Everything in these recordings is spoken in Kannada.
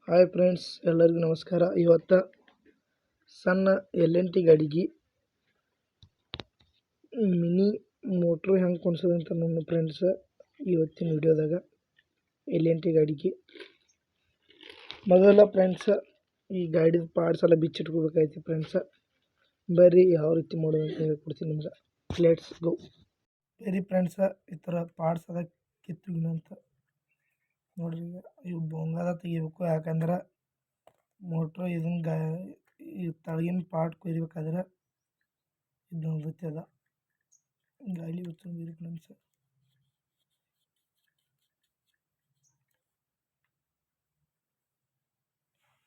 ಹಾಯ್ ಫ್ರೆಂಡ್ಸ್, ಎಲ್ಲರಿಗೂ ನಮಸ್ಕಾರ. ಇವತ್ತು ಸಣ್ಣ LNT ಗಾಡಿಗೆ ಮಿನಿ ಮೋಟ್ರು ಹೆಂಗೆ ಕುಣಿಸೋದಂತ ನಮ್ಮ ಫ್ರೆಂಡ್ಸ್ ಇವತ್ತಿನ ವಿಡಿಯೋದಾಗ. LNT ಗಾಡಿಗೆ ಮೊದಲ ಫ್ರೆಂಡ್ಸ್ ಈ ಗಾಡಿದ ಪಾರ್ಟ್ಸ್ ಎಲ್ಲ ಬಿಚ್ಚಿಟ್ಕೋಬೇಕಾಯ್ತು ಫ್ರೆಂಡ್ಸ್. ಬರ್ರಿ ಯಾವ ರೀತಿ ಮಾಡೋದಂತ ಹೇಳ್ಕೊಡ್ತೀನಿ ನಿಮ್ಗೆ. Let's go. ಬರ್ರಿ ಫ್ರೆಂಡ್ಸ್, ಈ ಥರ ಪಾರ್ಟ್ಸ್ ಅದ ಕಿತ್ತುಗಿನಂತ ನೋಡ್ರಿ. ಇವು ಬೊಂಗದ ತೆಗಿಬೇಕು, ಯಾಕಂದ್ರೆ ಮೋಟ್ರು ಇದನ್ನ ಈ ತಳಗಿನ ಪಾರ್ಟ್ ಕೊಯ್ಬೇಕಾದ್ರೆ ಇದು ನೋಡುತ್ತೆ ಅದ ಗಾಳಿ ಉಚ್ಚಂದಿರಿ ಫ್ರೆಂಡ್ಸ್.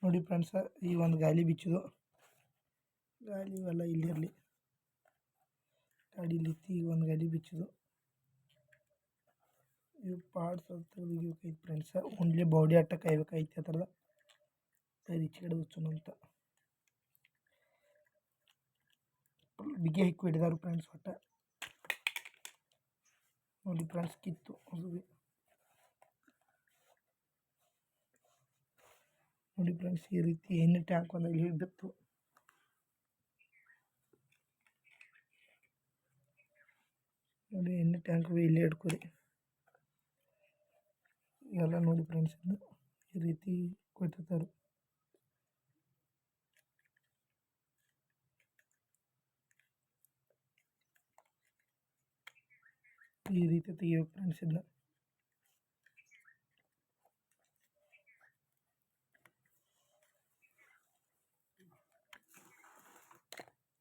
ನೋಡಿ ಫ್ರೆಂಡ್ಸ್, ಈ ಒಂದು ಗಾಲಿ ಬಿಚ್ಚಿದು. ಗಾಲಿ ಇವೆಲ್ಲ ಇಲ್ಲಿರಲಿ, ಗಾಡಿ ಇಲ್ಲಿತ್ತು. ಈ ಒಂದು ಗಾಲಿ ಬಿಚ್ಚಿದು. ಇವು ಪಾರ್ಟ್ಸ್ ಅಂತ ತೆಗಿಬೇಕಾಯ್ತು ಫ್ರೆಂಡ್ಸ್. ಓನ್ಲಿ ಬಾಡಿ ಅಟ್ಟ ಕಾಯ್ಬೇಕಾಯ್ತು. ಆ ಥರದ ಈಚೆ ಕಡೆ ಉಚ್ಚೋಣ ಅಂತ ಬಿಗಿ ಹಿಕ್ಕು ಹಿಡಿದಾರು ಫ್ರೆಂಡ್ಸ್. ಒಟ್ಟ ನೋಡಿ ಫ್ರೆಂಡ್ಸ್, ಕಿತ್ತು ಅದು ನೋಡಿ ಫ್ರೆಂಡ್ಸ್. ಈ ರೀತಿ ಎಣ್ಣೆ ಟ್ಯಾಂಕ್ ಒಂದು ಇಲ್ಲಿ ಬಿತ್ತು. ನೋಡಿ ಎಣ್ಣೆ ಟ್ಯಾಂಕ್ ಇಲ್ಲಿ ಇಟ್ಕೊರಿ ಎಲ್ಲ. ನೋಡಿ ಫ್ರೆಂಡ್ಸ್, ಈ ರೀತಿ ಕೊಟ್ಟಿರ್ತಾರೆ. ಈ ರೀತಿ ತೆಗಿಬೇಕು ಫ್ರೆಂಡ್ಸ್. ಇದನ್ನ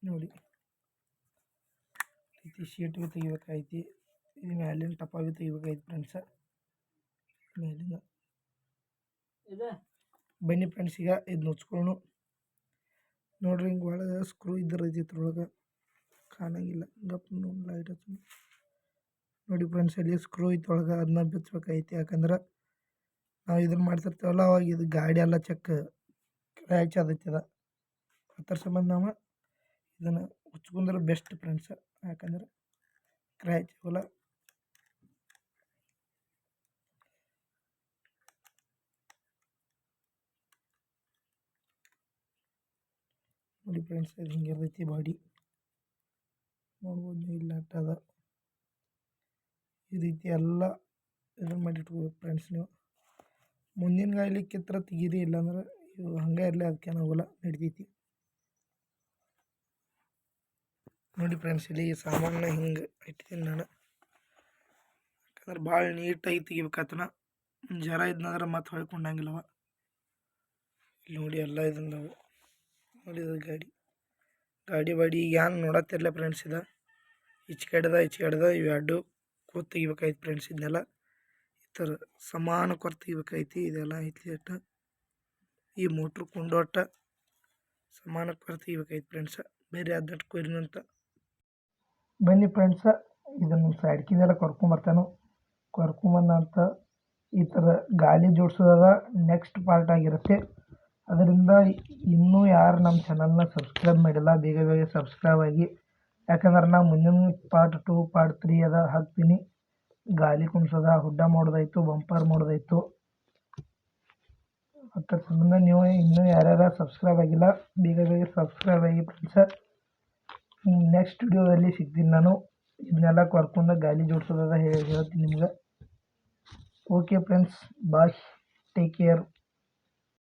ನೋಡಿ ರೀತಿ ಶೀಟ್ಗೆ ತೆಗಿಬೇಕಾಯ್ತು. ಇದು ಮ್ಯಾಲಿನ ಟಪಾಗಿ ತೆಗಿಬೇಕಾಯ್ತು ಫ್ರೆಂಡ್ಸ. ಮೇಲಿನ ಬನ್ನಿ ಫ್ರೆಂಡ್ಸ್, ಈಗ ಇದು ನುಚ್ಕೊಳ್ಳೋಣ. ನೋಡ್ರಿ, ಹಿಂಗೆ ಒಳಗೆ ಸ್ಕ್ರೂ ಇದ್ದಿರೈತಿ. ಇದ್ರೊಳಗೆ ಕಾಣಂಗಿಲ್ಲ. ಗಪ್ ಲೈಟ್ ಹಚ್ಚ. ನೋಡಿ ಫ್ರೆಂಡ್ಸ್, ಅಲ್ಲಿ ಸ್ಕ್ರೂ ಇತ್ತೊಳಗೆ ಅದನ್ನ ಬಿಚ್ಚಬೇಕಾಯ್ತು. ಯಾಕಂದ್ರೆ ನಾವು ಇದನ್ನು ಮಾಡ್ತಿರ್ತೀವಲ್ಲ, ಅವಾಗ ಇದು ಗಾಡಿ ಎಲ್ಲ ಕ್ರ್ಯಾಚ್ ಆದೈತದ. ಅದರ ಸಂಬಂಧ ನಾವು ಇದನ್ನು ಉಚ್ಕೊಂಡ್ರೆ ಬೆಸ್ಟ್ ಫ್ರೆಂಡ್ಸ್. ಯಾಕಂದ್ರೆ ಕ್ರ್ಯಾಚ್ ಆಗಲ್ಲ. ನೋಡಿ ಫ್ರೆಂಡ್ಸ್, ಇದು ಹಿಂಗೆ ಇರ್ತೈತಿ ಬಾಡಿ. ನೋಡ್ಬೋದು ಇಲ್ಲ ಅದ. ಈ ರೀತಿ ಎಲ್ಲ ಇದನ್ನು ಮಾಡಿಟ್ಕೋಬೇಕು ಫ್ರೆಂಡ್ಸ್. ನೀವು ಮುಂದಿನ ಗಾಲಿ ಕಿತ್ರ ತೆಗೀರಿ, ಇಲ್ಲಾಂದ್ರೆ ಇವು ಹಂಗೆ ಇರಲಿ, ಅದಕ್ಕೇನಾಗಲ್ಲ, ನಡಿತೈತಿ. ನೋಡಿ ಫ್ರೆಂಡ್ಸ್, ಇಲ್ಲಿ ಈ ಸಾಮಾನ ಹಿಂಗೆ ಇಟ್ಟಿದ್ದೀನಿ ನಾನು. ಯಾಕಂದ್ರೆ ಭಾಳ ನೀಟಾಗಿ ತೆಗಿಬೇಕಾತನ. ಜರ ಇದ್ನಂದ್ರೆ ಮತ್ತೆ ಹೊಳ್ಕೊಂಡಂಗಿಲ್ಲವ. ಇಲ್ಲಿ ನೋಡಿ ಎಲ್ಲ ಇದನ್ನು ನೋಡಿದ ಗಾಡಿ ಬಾಡಿ ಏನು ನೋಡತ್ತಿರಲ್ಲ ಫ್ರೆಂಡ್ಸ್. ಇದು ಈಚೆ ಕಡೆದ ಇವು ಎರಡು ಕೂತ್ ತೆಗಿಬೇಕಾಯ್ತು ಫ್ರೆಂಡ್ಸ್. ಇದನ್ನೆಲ್ಲ ಈ ಥರ ಸಮಾನ ಕೊರ್ತು ತೆಗಿಬೇಕಾಯ್ತು. ಇದೆಲ್ಲ ಐತಿ ಅಟ್ಟ ಈ ಮೋಟ್ರು ಕೊಂಡೋಟ ಸಮಾನ ಕೊರ್ತು ತೆಗಿಬೇಕಾಯ್ತು ಫ್ರೆಂಡ್ಸ್. ಬೇರೆ ಅದಟ್ಟು ಕೊಯ್ರಿನಂತ ಬನ್ನಿ ಫ್ರೆಂಡ್ಸ. ಇದನ್ನು ಸೈಡ್ಕಿದೆಲ್ಲ ಕರ್ಕೊಂಬಂದಂತ ಈ ಥರ ಗಾಲಿ ಜೋಡಿಸೋದ ನೆಕ್ಸ್ಟ್ ಪಾರ್ಟ್ ಆಗಿರುತ್ತೆ. ಅದರಿಂದ ಇನ್ನೂ ಯಾರು ನಮ್ಮ ಚಾನಲ್ನ ಸಬ್ಸ್ಕ್ರೈಬ್ ಮಾಡಿಲ್ಲ, ಬೇಗ ಸಬ್ಸ್ಕ್ರೈಬ್ ಆಗಿ. ಯಾಕಂದ್ರೆ ನಾವು ಮುಂದಿನ ಪಾರ್ಟ್ 2 ಪಾರ್ಟ್ 3 ಅದ ಹಾಕ್ತೀನಿ. ಗಾಲಿ ಕುಣಿಸೋದ, ಹುಡ್ಡ ಮಾಡೋದಾಯ್ತು, ಬಂಪರ್ ಮಾಡೋದಾಯ್ತು. ಅದರ ಸಂಬಂಧ ನೀವು ಇನ್ನೂ ಯಾರ್ಯಾರು ಸಬ್ಸ್ಕ್ರೈಬ್ ಆಗಿಲ್ಲ, ಬೇಗ ಸಬ್ಸ್ಕ್ರೈಬ್ ಆಗಿ ಫ್ರೆಂಡ್ಸ. ನೆಕ್ಸ್ಟ್ ವಿಡಿಯೋದಲ್ಲಿ ಸಿಗ್ತೀನಿ ನಾನು. ಇದನ್ನೆಲ್ಲ ಕರ್ಕೊಂಡು ಗಾಲಿ ಜೋಡಿಸೋದ ಹೇಳ್ತೀನಿ ನಿಮ್ಗೆ. ಓಕೆ ಫ್ರೆಂಡ್ಸ್, ಬಾಯ್, ಟೇಕ್ ಕೇರ್.